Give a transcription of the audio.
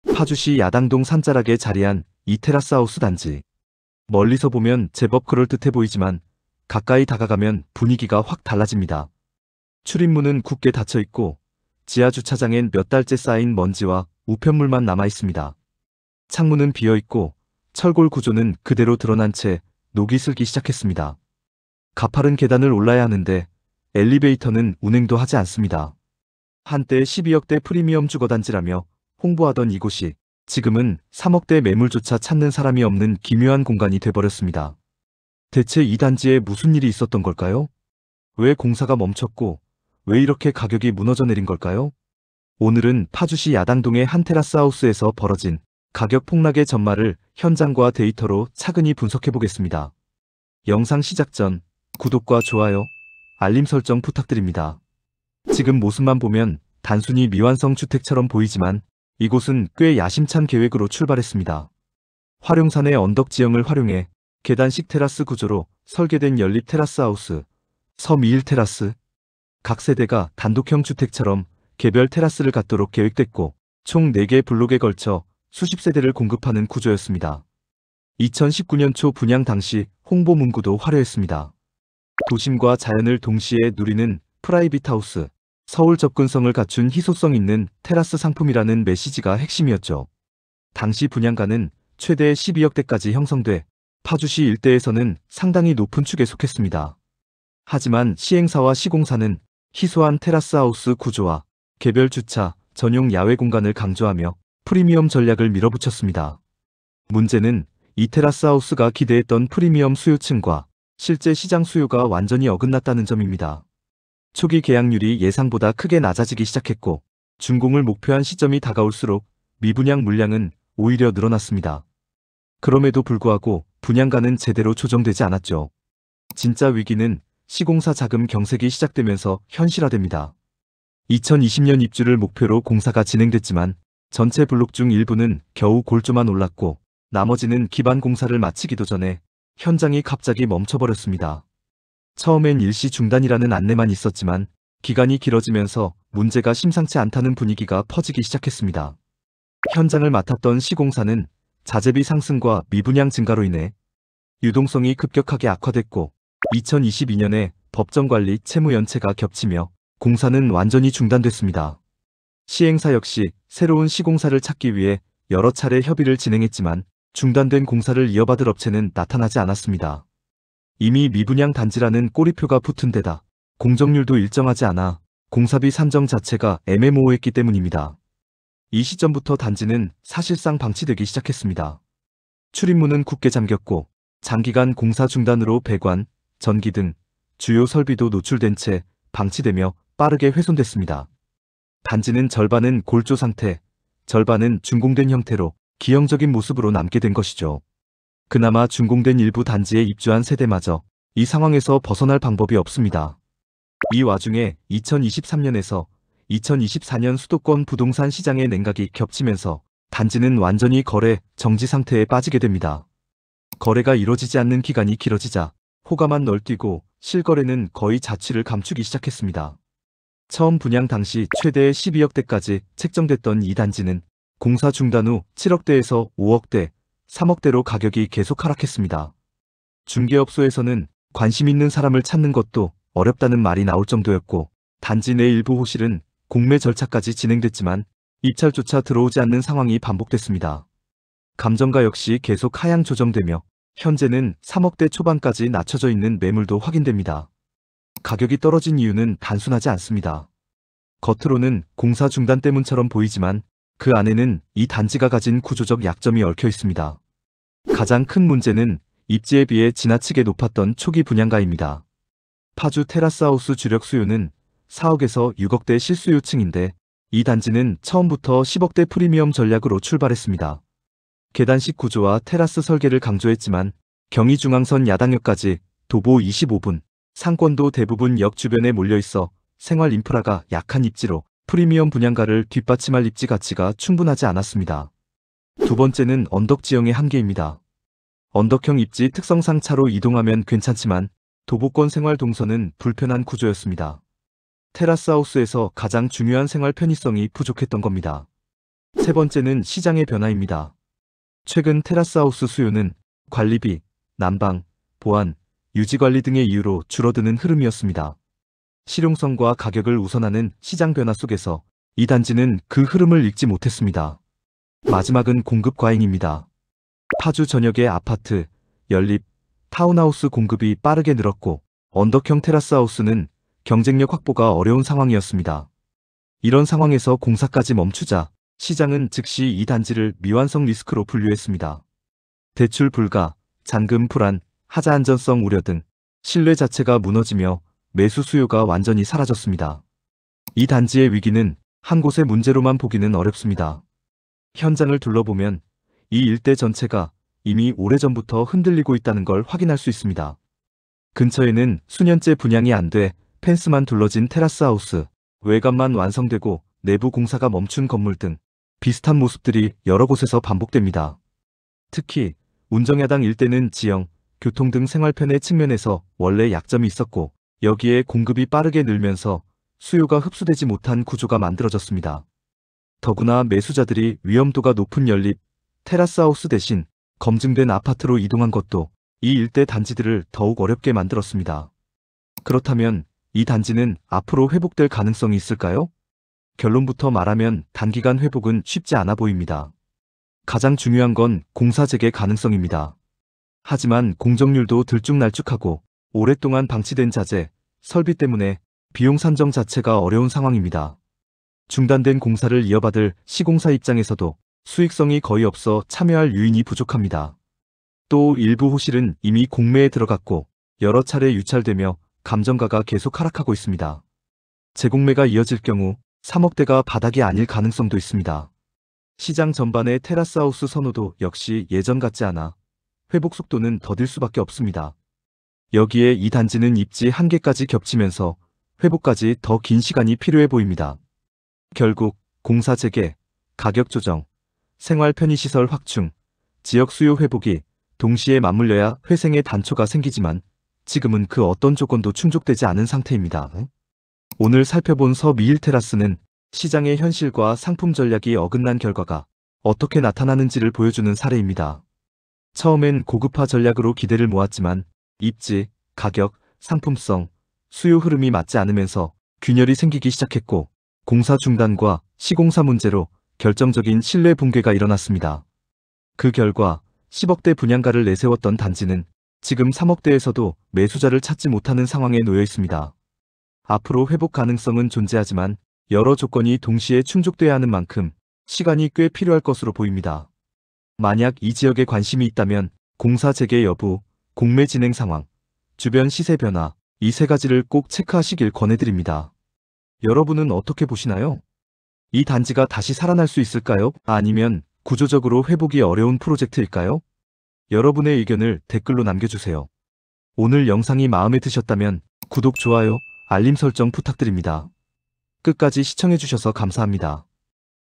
파주시 야당동 산자락에 자리한 이 테라스하우스 단지. 멀리서 보면 제법 그럴듯해 보이지만 가까이 다가가면 분위기가 확 달라집니다. 출입문은 굳게 닫혀 있고 지하 주차장엔 몇 달째 쌓인 먼지와 우편물만 남아 있습니다. 창문은 비어 있고 철골 구조는 그대로 드러난 채 녹이 슬기 시작했습니다. 가파른 계단을 올라야 하는데 엘리베이터는 운행도 하지 않습니다. 한때 12억대 프리미엄 주거단지라며 홍보하던 이곳이 지금은 3억대 매물조차 찾는 사람이 없는 기묘한 공간이 돼버렸습니다. 대체 이 단지에 무슨 일이 있었던 걸까요? 왜 공사가 멈췄고 왜 이렇게 가격이 무너져 내린 걸까요? 오늘은 파주시 야당동의 한 테라스 하우스에서 벌어진 가격 폭락의 전말을 현장과 데이터로 차근히 분석해 보겠습니다. 영상 시작 전 구독과 좋아요, 알림 설정 부탁드립니다. 지금 모습만 보면 단순히 미완성 주택처럼 보이지만 이곳은 꽤 야심찬 계획으로 출발했습니다. 화룡산의 언덕 지형을 활용해 계단식 테라스 구조로 설계된 연립 테라스 하우스, 서미일 테라스. 각 세대가 단독형 주택처럼 개별 테라스를 갖도록 계획됐고 총 4개 블록에 걸쳐 수십 세대를 공급하는 구조였습니다. 2019년 초 분양 당시 홍보 문구도 화려했습니다. 도심과 자연을 동시에 누리는 프라이빗 하우스, 서울 접근성을 갖춘 희소성 있는 테라스 상품이라는 메시지가 핵심이었죠. 당시 분양가는 최대 12억대까지 형성돼 파주시 일대에서는 상당히 높은 축에 속했습니다. 하지만 시행사와 시공사는 희소한 테라스 하우스 구조와 개별 주차, 전용 야외 공간을 강조하며 프리미엄 전략을 밀어붙였습니다. 문제는 이 테라스 하우스가 기대했던 프리미엄 수요층과 실제 시장 수요가 완전히 어긋났다는 점입니다. 초기 계약률이 예상보다 크게 낮아지기 시작했고 준공을 목표한 시점이 다가올수록 미분양 물량은 오히려 늘어났습니다. 그럼에도 불구하고 분양가는 제대로 조정되지 않았죠. 진짜 위기는 시공사 자금 경색이 시작되면서 현실화됩니다. 2020년 입주를 목표로 공사가 진행됐지만 전체 블록 중 일부는 겨우 골조만 올랐고 나머지는 기반 공사를 마치기도 전에 현장이 갑자기 멈춰버렸습니다. 처음엔 일시 중단이라는 안내만 있었지만 기간이 길어지면서 문제가 심상치 않다는 분위기가 퍼지기 시작했습니다. 현장을 맡았던 시공사는 자재비 상승과 미분양 증가로 인해 유동성이 급격하게 악화됐고 2022년에 법정관리 채무 연체가 겹치며 공사는 완전히 중단됐습니다. 시행사 역시 새로운 시공사를 찾기 위해 여러 차례 협의를 진행했지만 중단된 공사를 이어받을 업체는 나타나지 않았습니다. 이미 미분양 단지라는 꼬리표가 붙은 데다 공정률도 일정하지 않아 공사비 산정 자체가 애매모호했기 때문입니다. 이 시점부터 단지는 사실상 방치되기 시작했습니다. 출입문은 굳게 잠겼고 장기간 공사 중단으로 배관, 전기 등 주요 설비도 노출된 채 방치되며 빠르게 훼손됐습니다. 단지는 절반은 골조 상태, 절반은 준공된 형태로 기형적인 모습으로 남게 된 것이죠. 그나마 준공된 일부 단지에 입주한 세대마저 이 상황에서 벗어날 방법이 없습니다. 이 와중에 2023년에서 2024년 수도권 부동산 시장의 냉각이 겹치면서 단지는 완전히 거래 정지 상태에 빠지게 됩니다. 거래가 이뤄지지 않는 기간이 길어지자 호가만 널뛰고 실거래는 거의 자취를 감추기 시작했습니다. 처음 분양 당시 최대 12억대까지 책정됐던 이 단지는 공사 중단 후 7억대에서 5억대, 3억대로 가격이 계속 하락했습니다. 중개업소에서는 관심 있는 사람을 찾는 것도 어렵다는 말이 나올 정도였고 단지 내 일부 호실은 공매 절차까지 진행됐지만 입찰조차 들어오지 않는 상황이 반복됐습니다. 감정가 역시 계속 하향 조정되며 현재는 3억대 초반까지 낮춰져 있는 매물도 확인됩니다. 가격이 떨어진 이유는 단순하지 않습니다. 겉으로는 공사 중단 때문처럼 보이지만 그 안에는 이 단지가 가진 구조적 약점이 얽혀 있습니다. 가장 큰 문제는 입지에 비해 지나치게 높았던 초기 분양가입니다. 파주 테라스하우스 주력 수요는 4억에서 6억대 실수요층인데 이 단지는 처음부터 10억대 프리미엄 전략으로 출발했습니다. 계단식 구조와 테라스 설계를 강조했지만 경의중앙선 야당역까지 도보 25분, 상권도 대부분 역 주변에 몰려있어 생활 인프라가 약한 입지로 프리미엄 분양가를 뒷받침할 입지 가치가 충분하지 않았습니다. 두 번째는 언덕 지형의 한계입니다. 언덕형 입지 특성상 차로 이동하면 괜찮지만 도보권 생활 동선은 불편한 구조였습니다. 테라스 하우스에서 가장 중요한 생활 편의성이 부족했던 겁니다. 세 번째는 시장의 변화입니다. 최근 테라스하우스 수요는 관리비, 난방, 보안, 유지관리 등의 이유로 줄어드는 흐름이었습니다. 실용성과 가격을 우선하는 시장 변화 속에서 이 단지는 그 흐름을 읽지 못했습니다. 마지막은 공급 과잉입니다. 파주 전역의 아파트, 연립, 타운하우스 공급이 빠르게 늘었고 언덕형 테라스하우스는 경쟁력 확보가 어려운 상황이었습니다. 이런 상황에서 공사까지 멈추자 시장은 즉시 이 단지를 미완성 리스크로 분류했습니다. 대출 불가, 잔금 불안, 하자 안전성 우려 등 신뢰 자체가 무너지며 매수 수요가 완전히 사라졌습니다. 이 단지의 위기는 한 곳의 문제로만 보기는 어렵습니다. 현장을 둘러보면 이 일대 전체가 이미 오래전부터 흔들리고 있다는 걸 확인할 수 있습니다. 근처에는 수년째 분양이 안 돼 펜스만 둘러진 테라스하우스, 외관만 완성되고 내부 공사가 멈춘 건물 등 비슷한 모습들이 여러 곳에서 반복됩니다. 특히 운정야당 일대는 지형, 교통 등 생활편의 측면에서 원래 약점이 있었고 여기에 공급이 빠르게 늘면서 수요가 흡수되지 못한 구조가 만들어졌습니다. 더구나 매수자들이 위험도가 높은 연립, 테라스하우스 대신 검증된 아파트로 이동한 것도 이 일대 단지들을 더욱 어렵게 만들었습니다. 그렇다면 이 단지는 앞으로 회복될 가능성이 있을까요? 결론부터 말하면 단기간 회복은 쉽지 않아 보입니다. 가장 중요한 건 공사 재개 가능성입니다. 하지만 공정률도 들쭉날쭉하고 오랫동안 방치된 자재, 설비 때문에 비용 산정 자체가 어려운 상황입니다. 중단된 공사를 이어받을 시공사 입장에서도 수익성이 거의 없어 참여할 유인이 부족합니다. 또 일부 호실은 이미 공매에 들어갔고 여러 차례 유찰되며 감정가가 계속 하락하고 있습니다. 재공매가 이어질 경우 3억대가 바닥이 아닐 가능성도 있습니다. 시장 전반의 테라스하우스 선호도 역시 예전 같지 않아 회복 속도는 더딜 수밖에 없습니다. 여기에 이 단지는 입지 한계까지 겹치면서 회복까지 더 긴 시간이 필요해 보입니다. 결국 공사 재개, 가격 조정, 생활 편의시설 확충, 지역 수요 회복이 동시에 맞물려야 회생의 단초가 생기지만 지금은 그 어떤 조건도 충족되지 않은 상태입니다. 오늘 살펴본 서미일 테라스는 시장의 현실과 상품 전략이 어긋난 결과가 어떻게 나타나는지를 보여주는 사례입니다. 처음엔 고급화 전략으로 기대를 모았지만 입지, 가격, 상품성, 수요 흐름이 맞지 않으면서 균열이 생기기 시작했고 공사 중단과 시공사 문제로 결정적인 신뢰 붕괴가 일어났습니다. 그 결과 10억대 분양가를 내세웠던 단지는 지금 3억대에서도 매수자를 찾지 못하는 상황에 놓여 있습니다. 앞으로 회복 가능성은 존재하지만 여러 조건이 동시에 충족돼야 하는 만큼 시간이 꽤 필요할 것으로 보입니다. 만약 이 지역에 관심이 있다면 공사 재개 여부, 공매 진행 상황, 주변 시세 변화, 이 세 가지를 꼭 체크하시길 권해드립니다. 여러분은 어떻게 보시나요? 이 단지가 다시 살아날 수 있을까요? 아니면 구조적으로 회복이 어려운 프로젝트일까요? 여러분의 의견을 댓글로 남겨주세요. 오늘 영상이 마음에 드셨다면 구독, 좋아요, 알림 설정 부탁드립니다. 끝까지 시청해주셔서 감사합니다.